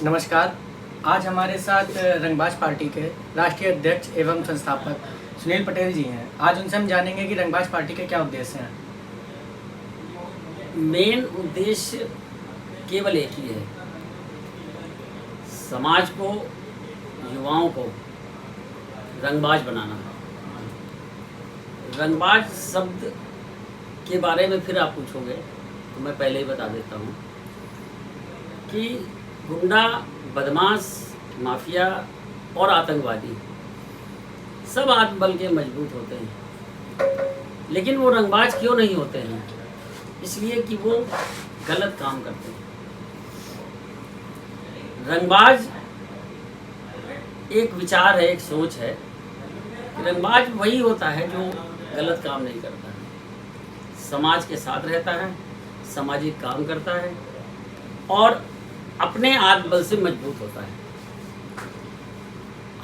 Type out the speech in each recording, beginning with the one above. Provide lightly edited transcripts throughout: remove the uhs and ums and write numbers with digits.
नमस्कार। आज हमारे साथ रंगबाज पार्टी के राष्ट्रीय अध्यक्ष एवं संस्थापक सुनील पटेल जी हैं। आज उनसे हम जानेंगे कि रंगबाज पार्टी के क्या उद्देश्य हैं। मेन उद्देश्य केवल एक ही है, समाज को, युवाओं को रंगबाज बनाना। रंगबाज शब्द के बारे में फिर आप पूछोगे तो मैं पहले ही बता देता हूँ कि गुंडा, बदमाश, माफिया और आतंकवादी सब आत्मबल के मजबूत होते हैं, लेकिन वो रंगबाज क्यों नहीं होते हैं? इसलिए कि वो गलत काम करते हैं। रंगबाज एक विचार है, एक सोच है कि रंगबाज वही होता है जो गलत काम नहीं करता है, समाज के साथ रहता है, सामाजिक काम करता है और अपने आत्मबल से मजबूत होता है।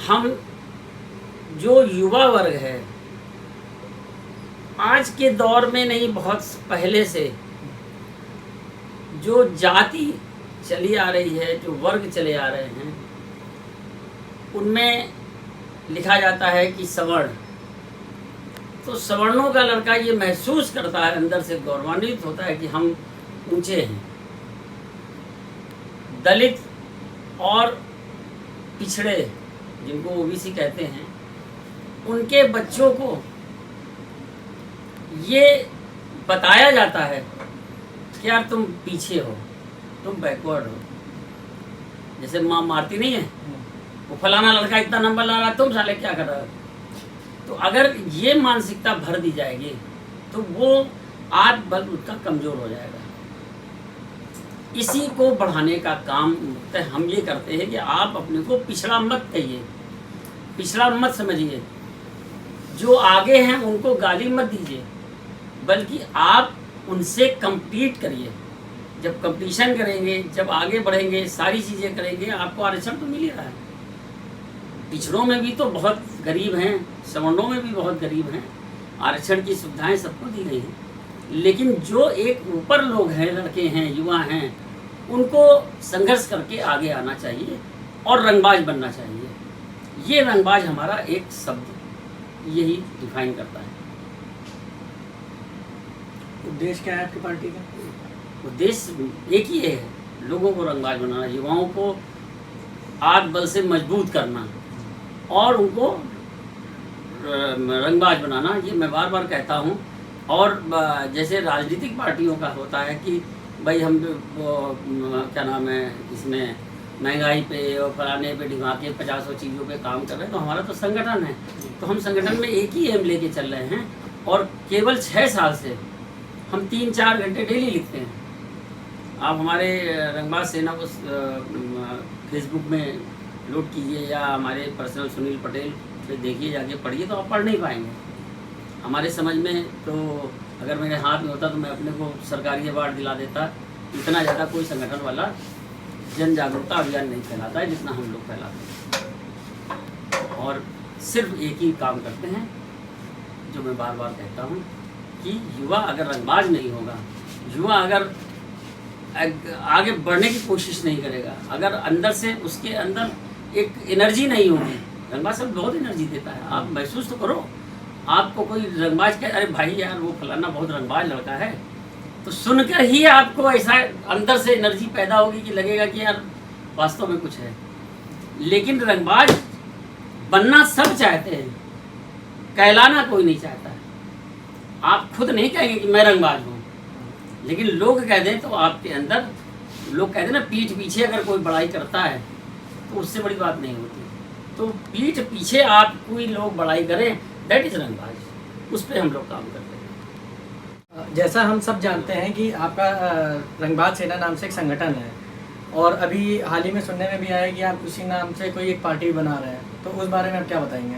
हम जो युवा वर्ग है, आज के दौर में नहीं, बहुत पहले से जो जाति चली आ रही है, जो वर्ग चले आ रहे हैं, उनमें लिखा जाता है कि सवर्ण, तो सवर्णों का लड़का ये महसूस करता है, अंदर से गौरवान्वित होता है कि हम ऊंचे हैं। दलित और पिछड़े, जिनको ओबीसी कहते हैं, उनके बच्चों को ये बताया जाता है कि यार तुम पीछे हो, तुम बैकवर्ड हो। जैसे माँ मारती नहीं है, वो फलाना लड़का इतना नंबर ला रहा है, तुम साले क्या कर रहे हो। तो अगर ये मानसिकता भर दी जाएगी तो वो आत्मबल उसका कमजोर हो जाएगा। इसी को बढ़ाने का काम हम ये करते हैं कि आप अपने को पिछड़ा मत कहिए, पिछड़ा मत समझिए, जो आगे हैं उनको गाली मत दीजिए, बल्कि आप उनसे compete करिए। जब कंपटीशन करेंगे, जब आगे बढ़ेंगे, सारी चीज़ें करेंगे, आपको आरक्षण तो मिल ही रहा है। पिछड़ों में भी तो बहुत गरीब हैं, सवर्णों में भी बहुत गरीब हैं, आरक्षण की सुविधाएं सबको दी गई हैं, लेकिन जो एक ऊपर लोग हैं, लड़के हैं, युवा हैं, उनको संघर्ष करके आगे आना चाहिए और रंगबाज बनना चाहिए। ये रंगबाज हमारा एक शब्द यही डिफाइन करता है। उद्देश्य क्या है आपकी पार्टी का? उद्देश्य एक ही है, लोगों को रंगबाज बनाना, युवाओं को आत्मबल से मजबूत करना और उनको रंगबाज बनाना। ये मैं बार बार कहता हूँ। और जैसे राजनीतिक पार्टियों का होता है कि भाई हम क्या नाम है, इसमें महंगाई पे और फलाने पे ढिमाके 50 चीज़ों पे काम कर रहे हैं, तो हमारा तो संगठन है, तो हम संगठन में एक ही एम लेके चल रहे हैं और केवल 6 साल से हम 3-4 घंटे डेली लिखते हैं। आप हमारे रंगबाज सेना को फेसबुक में लोड कीजिए या हमारे पर्सनल सुनील पटेल पे देखिए, जाके पढ़िए, तो आप पढ़ नहीं पाएंगे। हमारे समझ में तो अगर मेरे हाथ में होता तो मैं अपने को सरकारी अवार्ड दिला देता। इतना ज़्यादा कोई संगठन वाला जन जागरूकता अभियान नहीं फैलाता है जितना हम लोग फैलाते हैं। और सिर्फ एक ही काम करते हैं, जो मैं बार बार कहता हूँ कि युवा अगर रंगबाज नहीं होगा, युवा अगर आगे बढ़ने की कोशिश नहीं करेगा, अगर अंदर से उसके अंदर एक एनर्जी नहीं होगी, रंगबाज सब बहुत एनर्जी देता है, आप महसूस तो करो। आपको कोई रंगबाज कहे अरे भाई यार वो फलाना बहुत रंगबाज लड़का है, तो सुनकर ही आपको ऐसा अंदर से एनर्जी पैदा होगी कि लगेगा कि यार वास्तव में कुछ है। लेकिन रंगबाज बनना सब चाहते हैं, कहलाना कोई नहीं चाहता है। आप खुद नहीं कहेंगे कि मैं रंगबाज हूँ, लेकिन लोग कह दें तो आपके अंदर, लोग कहते हैं ना, पीठ पीछे अगर कोई बड़ाई करता है तो उससे बड़ी बात नहीं होती। तो पीठ पीछे आप कोई लोग बड़ाई करें, दैट इज रंगबाज, उस पर हम लोग काम करते हैं। जैसा हम सब जानते हैं कि आपका रंगबाज सेना नाम से एक संगठन है और अभी हाल ही में सुनने में भी आया कि आप उसी नाम से कोई एक पार्टी बना रहे हैं, तो उस बारे में आप क्या बताएंगे?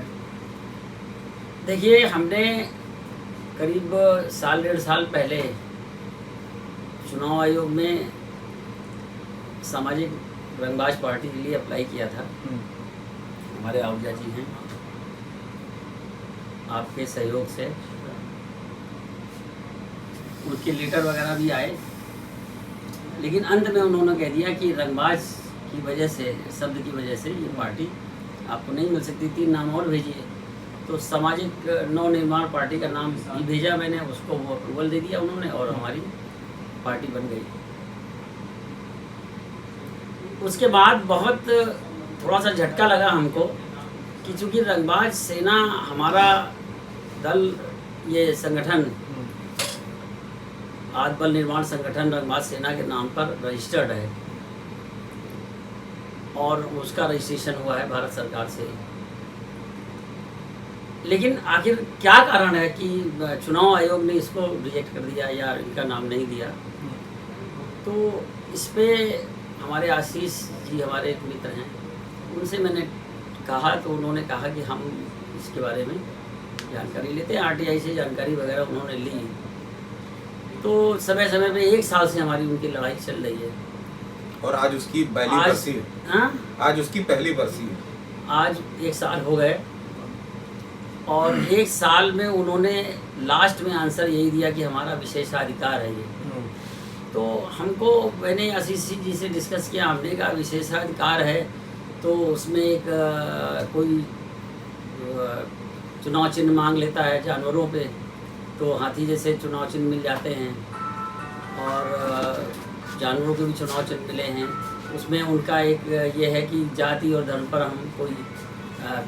देखिए, हमने करीब 1-1.5 साल पहले चुनाव आयोग में सामाजिक रंगबाज पार्टी के लिए अप्लाई किया था। हमारे आहूजा जी हैं, आपके सहयोग से उनके लेटर वगैरह भी आए, लेकिन अंत में उन्होंने कह दिया कि रंगबाज की वजह से, शब्द की वजह से ये पार्टी आपको नहीं मिल सकती। 3 नाम और भेजिए, तो सामाजिक नव निर्माण पार्टी का नाम भी भेजा मैंने, उसको वो अप्रूवल दे दिया उन्होंने और हमारी पार्टी बन गई। उसके बाद बहुत थोड़ा सा झटका लगा हमको कि चूँकि रंगबाज सेना हमारा दल, ये संगठन आत्मबल निर्माण संगठन रंगबाज सेना के नाम पर रजिस्टर्ड है और उसका रजिस्ट्रेशन हुआ है भारत सरकार से। लेकिन आखिर क्या कारण है कि चुनाव आयोग ने इसको रिजेक्ट कर दिया या इनका नाम नहीं दिया? तो इस पे हमारे आशीष जी हमारे एक मित्र हैं, उनसे मैंने कहा तो उन्होंने कहा कि हम इसके बारे में जानकारी लेते हैं। आरटीआई से जानकारी वगैरह उन्होंने ली। तो समय समय पे 1 साल से हमारी उनकी लड़ाई चल रही है और आज उसकी पहली बरसी है। हाँ, आज उसकी पहली बरसी है। आज 1 साल हो गए और 1 साल में उन्होंने लास्ट में आंसर यही दिया कि हमारा विशेषाधिकार है ये। तो हमको, मैंने आशीष जी से डिस्कस किया, हमने कहा विशेषाधिकार है तो उसमें एक कोई चुनाव चिन्ह मांग लेता है जानवरों पे, तो हाथी जैसे चुनाव चिन्ह मिल जाते हैं और जानवरों के भी चुनाव चिन्ह मिले हैं। उसमें उनका एक ये है कि जाति और धर्म पर हम कोई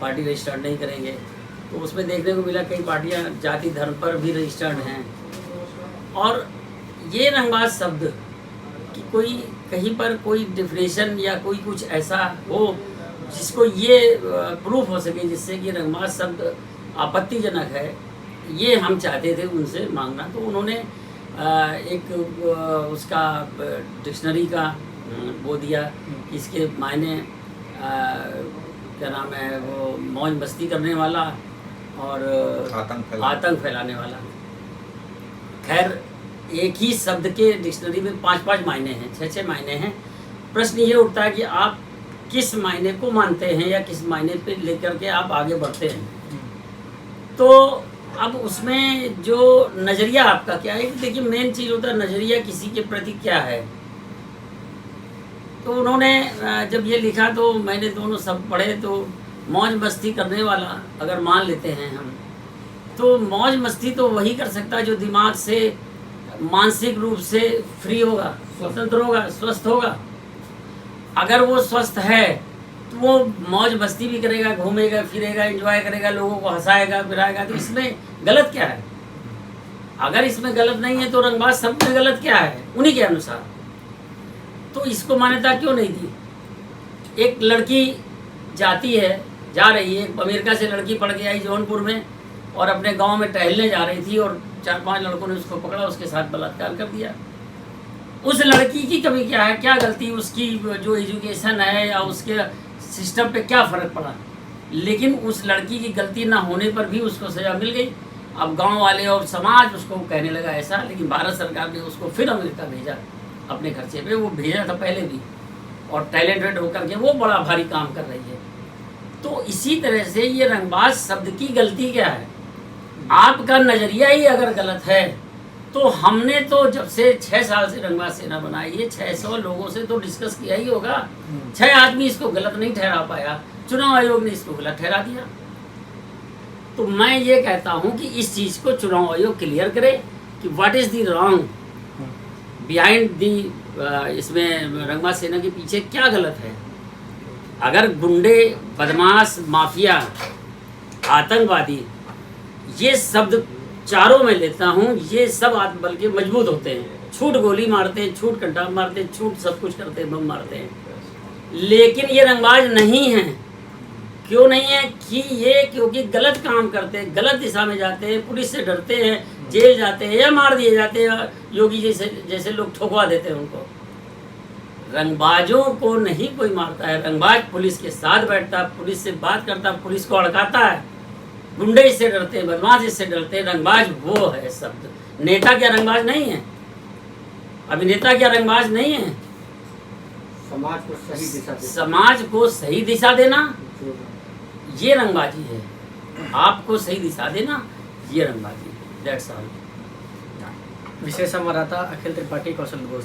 पार्टी रजिस्टर्ड नहीं करेंगे। तो उसमें देखने को मिला कई पार्टियां जाति धर्म पर भी रजिस्टर्ड हैं। और ये रंगबाज शब्द कि कोई कहीं पर कोई डिफिनेशन या कोई कुछ ऐसा हो जिसको ये प्रूफ हो सके जिससे कि रंगबाज शब्द आपत्तिजनक है, ये हम चाहते थे उनसे मांगना। तो उन्होंने एक उसका डिक्शनरी का वो दिया कि इसके मायने क्या नाम है वो, मौज मस्ती करने वाला और आतंक फैलाने वाला। खैर एक ही शब्द के डिक्शनरी में 5-5 मायने हैं, 6-6 मायने हैं। प्रश्न ये उठता है कि आप किस मायने को मानते हैं या किस मायने पे लेकर के आप आगे बढ़ते हैं। तो अब उसमें जो नज़रिया आपका क्या है, देखिए मेन चीज़ होता है नज़रिया किसी के प्रति क्या है। तो उन्होंने जब ये लिखा तो मैंने दोनों सब पढ़े। तो मौज मस्ती करने वाला अगर मान लेते हैं हम, तो मौज मस्ती तो वही कर सकता है जो दिमाग से मानसिक रूप से फ्री होगा, स्वतंत्र होगा, स्वस्थ होगा। अगर वो स्वस्थ है तो वो मौज मस्ती भी करेगा, घूमेगा फिरेगा, एंजॉय करेगा, लोगों को हंसाएगा फिराएगा। तो इसमें गलत क्या है? अगर इसमें गलत नहीं है तो रंगबाज शब्द में गलत क्या है उन्हीं के अनुसार? तो इसको मान्यता क्यों नहीं दी? एक लड़की जाती है, जा रही है, अमेरिका से लड़की पढ़ के आई जौनपुर में और अपने गांव में टहलने जा रही थी और 4-5 लड़कों ने उसको पकड़ा, उसके साथ बलात्कार कर दिया। उस लड़की की कमी क्या है, क्या गलती उसकी, जो एजुकेशन है या उसके सिस्टम पे क्या फ़र्क पड़ा? लेकिन उस लड़की की गलती ना होने पर भी उसको सज़ा मिल गई। अब गांव वाले और समाज उसको कहने लगा ऐसा, लेकिन भारत सरकार ने उसको फिर अमेरिका भेजा अपने खर्चे पे। वो भेजा था पहले भी और टैलेंटेड होकर के वो बड़ा भारी काम कर रही है। तो इसी तरह से ये रंगबाज शब्द की गलती क्या है? आपका नज़रिया ही अगर गलत है तो हमने तो जब से 6 साल से रंगबाज सेना बनाई है, 600 लोगों से तो डिस्कस किया ही होगा। 6 आदमी इसको गलत नहीं ठहरा पाया, चुनाव आयोग ने इसको गलत ठहरा दिया। तो मैं ये कहता हूँ कि इस चीज़ को चुनाव आयोग क्लियर करे कि what is the wrong behind the, इसमें रंगबाज सेना के पीछे क्या गलत है। अगर गुंडे, बदमाश, माफिया, आतंकवादी, ये शब्द चारों में लेता हूँ, ये सब आत्मबल के मजबूत होते हैं। छूट गोली मारते हैं, छूट कंटाप मारते हैं, छूट सब कुछ करते हैं, बम मारते हैं। लेकिन ये रंगबाज नहीं है। क्यों नहीं है? कि ये क्योंकि गलत काम करते हैं, गलत दिशा में जाते हैं, पुलिस से डरते हैं, जेल जाते हैं या मार दिए जाते हैं। योगी जैसे लोग ठोकवा देते हैं उनको। रंगबाजों को नहीं कोई मारता है। रंगबाज पुलिस के साथ बैठता है, पुलिस से बात करता है, पुलिस को अड़काता है। गुंडे इससे डरते हैं, बदमाश इससे डरते हैं। रंगबाज वो है शब्द। नेता क्या रंगबाज नहीं है? अभिनेता क्या रंगबाज नहीं है? समाज को सही दिशा देना, समाज को सही दिशा देना ये रंगबाजी है। आपको सही दिशा देना ये रंगबाजी। That's all. विशेष संवाददाता अखिल त्रिपाठी, कौशल घोष।